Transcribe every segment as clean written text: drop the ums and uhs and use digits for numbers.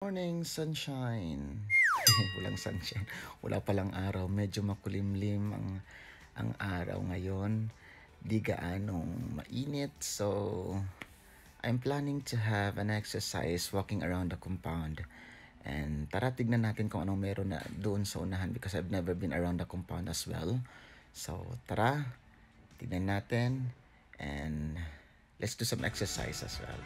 morning, sunshine. Walang sunshine. Wala palang araw. Medyo makulimlim ang araw ngayon. Di gaanong mainit. So, I'm planning to have an exercise walking around the compound. And tara, tignan natin kung anong meron na doon sa unahan because I've never been around the compound as well. So, tara, tignan natin. And let's do some exercise as well.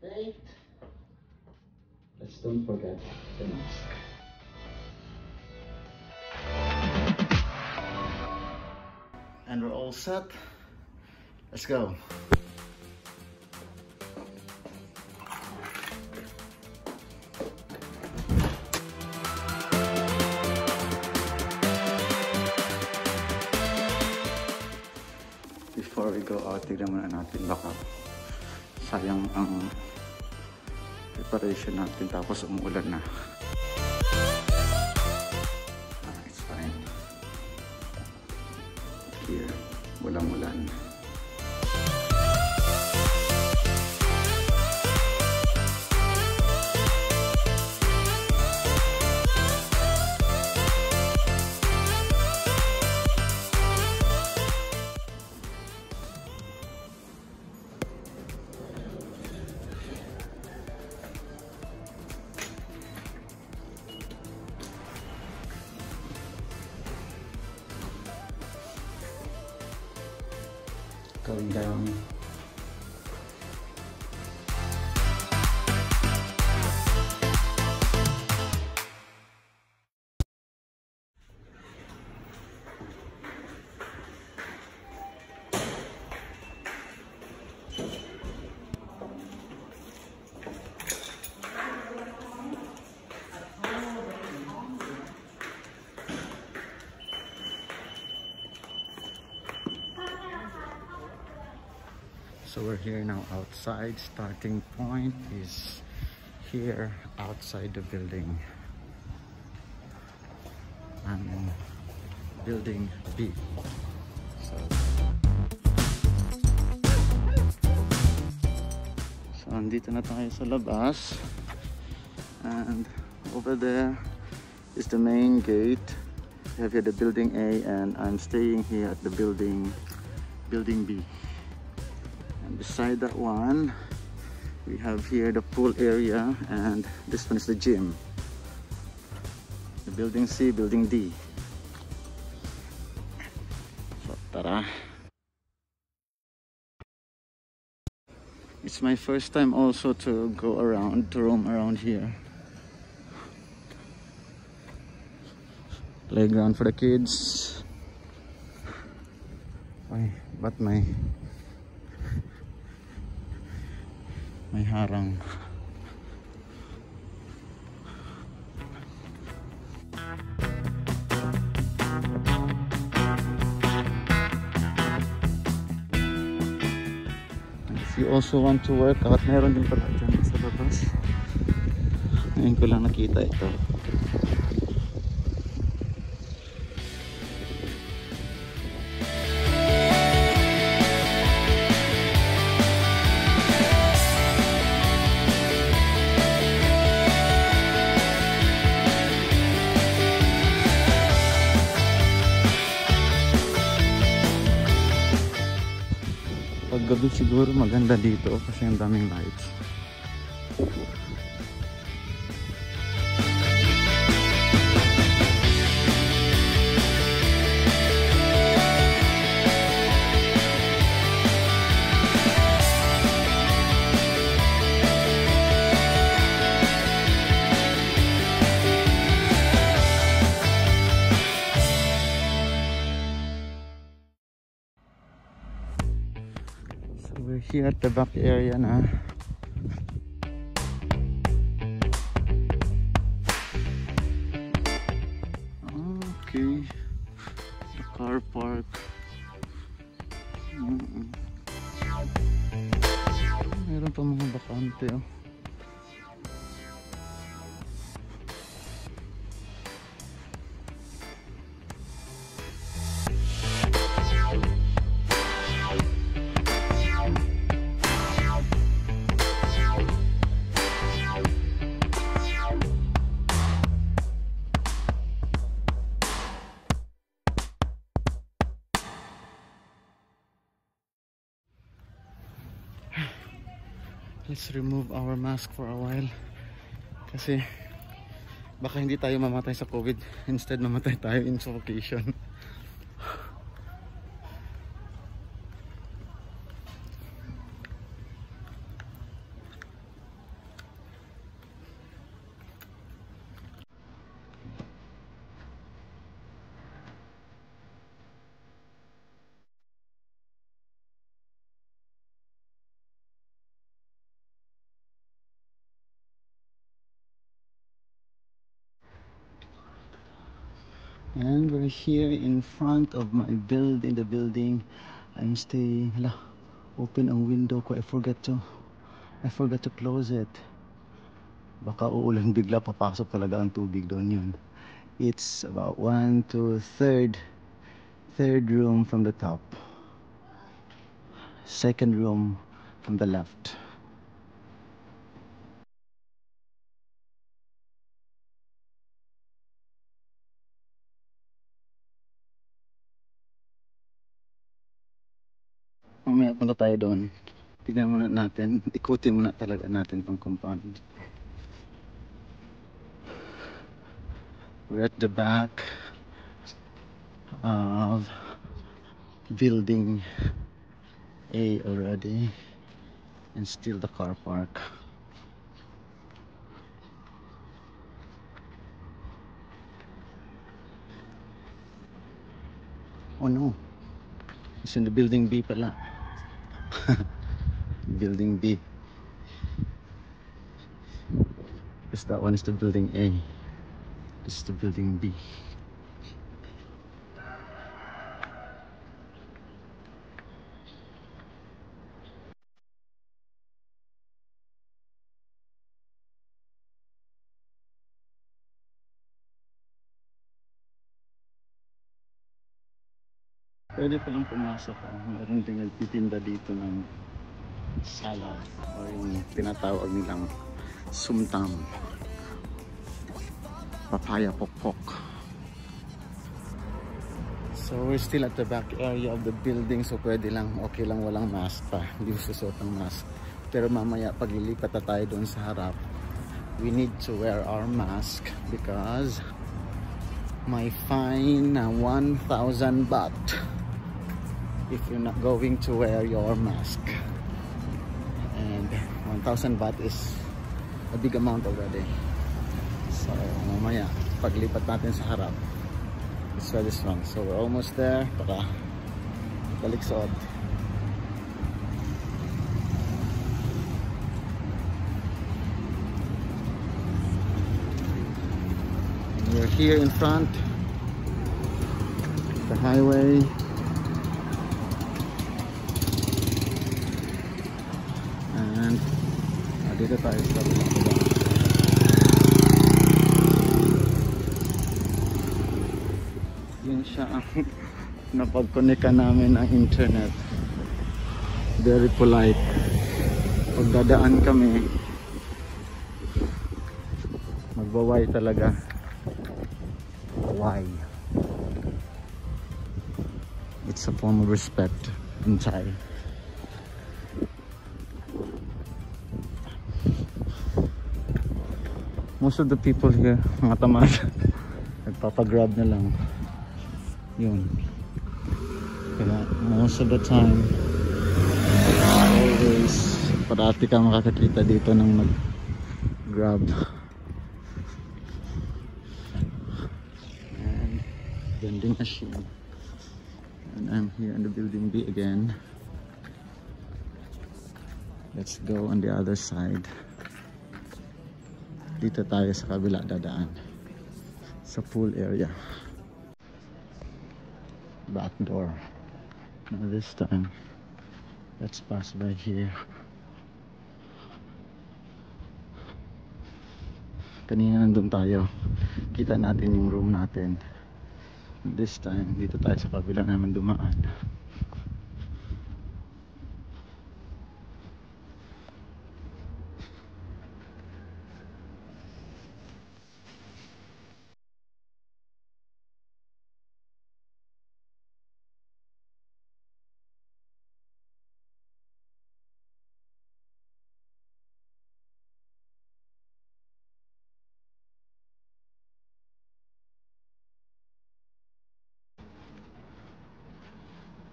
Wait. Let's don't forget the mask. And we're all set. Let's go. Before we go out, tignan muna natin baka sayang ang preparation natin tapos umuulan na. It's fine. Here, walang ulan. Going down. So we're here now outside. Starting point is here outside the building. I'm in building B. So andito na tayo sa labas. And over there is the main gate. We have here the building A and I'm staying here at the building B. Beside that one, we have here the pool area, and this one is the gym. The building C, building D. So, tara. It's my first time also to go around, to roam around here. Playground for the kids. Ay, but may harang. you also want to work out, meron din pala dyan sa labas. Ngayon ko lang nakita ito. Paggabi siguro maganda dito kasi ang daming lights. We're here at the back area na. Okay, the car park. Meron pa mga bakante oh. Let's remove our mask for a while kasi baka hindi tayo mamatay sa COVID, instead mamatay tayo in suffocation. And we're here in front of my building. I'm staying. Hala, open ang window ko. I forgot to close it. Baka uulan bigla, papasok talaga ang tubig doon yun. It's about 1 to 3rd room from the top. 2nd room from the left. Mamaya punta tayo doon. Tignan muna natin. Ikutin muna talaga natin itong compound. We're at the back of building A already. And still the car park. Oh no. It's in the building B pala. Building B. Because that one is the building A. This is the building B. Pwede palang pumasok. Meron din nagtitinda dito ng salad o yung tinatawag nilang sumtam, papaya pokpok. So we're still at the back area of the building, so pwede lang, okay lang walang mask pa, hindi susuot ng mask. Pero mamaya pag lilipat na tayo doon sa harap, we need to wear our mask because may fine na 1,000 baht if you're not going to wear your mask. And 1,000 baht is a big amount already. So mamaya paglipat natin sa harap, it's very strong. So we're almost there. Para balik suot. We're here in front the highway. Dito tayo sa kabilang baba. Yun siya ang napag-connectan namin ang internet. Very polite. Pag dadaan kami, magbaway talaga. Why? It's a form of respect in Thai. Most of the people here, mga tamad, nagpapagrab na lang. Yun. Kaya most of the time, always, parati ka makakakita dito ng nag-grab. And vending machine. And I'm here in the building B again. Let's go on the other side. Dito tayo sa kabila dadaan. Sa pool area. Back door. Now this time, let's pass by here. Kanina nandun tayo. Kita natin yung room natin. This time, dito tayo sa kabila naman dumaan.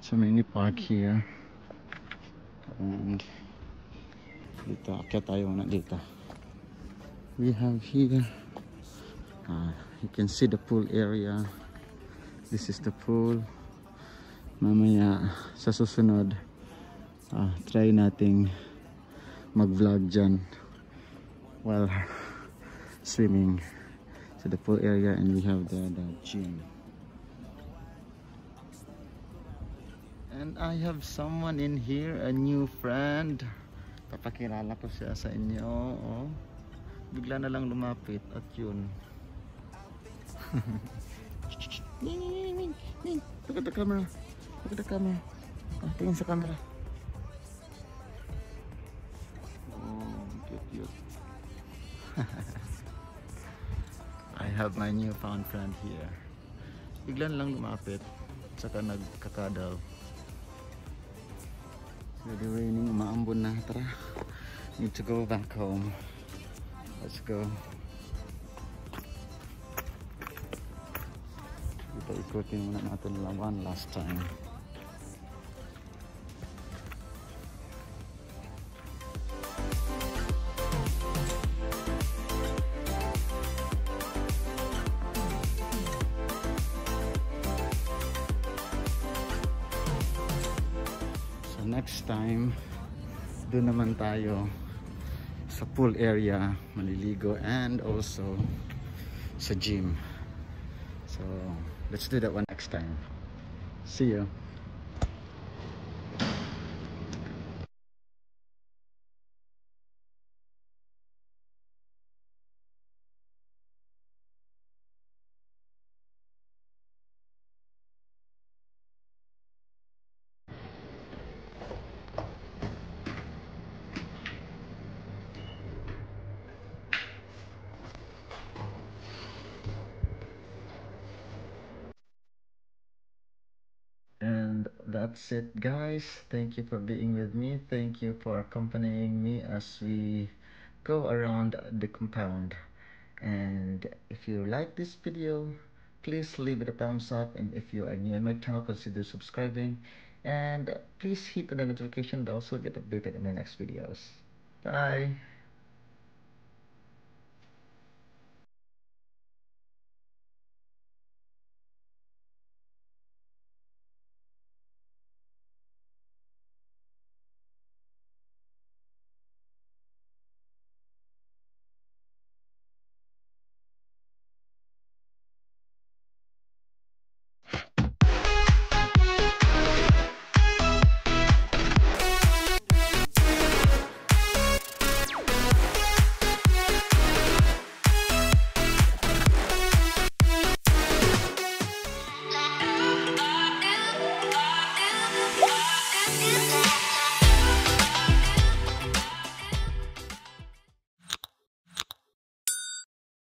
So many park here. And dito, akyat tayo na dito. We have here, you can see the pool area. This is the pool. Mamaya sa susunod, try nating mag-vlog dyan while swimming. So the pool area, and we have the gym. And I have someone in here, a new friend. Papakilala ko siya sa inyo. Oh. Bigla na lang lumapit at yun. Look at the camera. Look at the camera. Tingin sa camera. Oh, cute. I have my newfound friend here. Bigla na lang lumapit. Saka nagkakadal. Really raining, umaambon na. Tara, need to go back home. Let's go. Ito, ikutin muna natin one last time. Next time, doon naman tayo sa pool area, maliligo, and also sa gym. So, let's do that one next time. See you. And that's it, guys. Thank you for being with me. Thank you for accompanying me as we go around the compound. And if you like this video, please leave it a thumbs up. And if you are new in my channel, consider subscribing. And please hit the notification bell so you get updated in the next videos. Bye.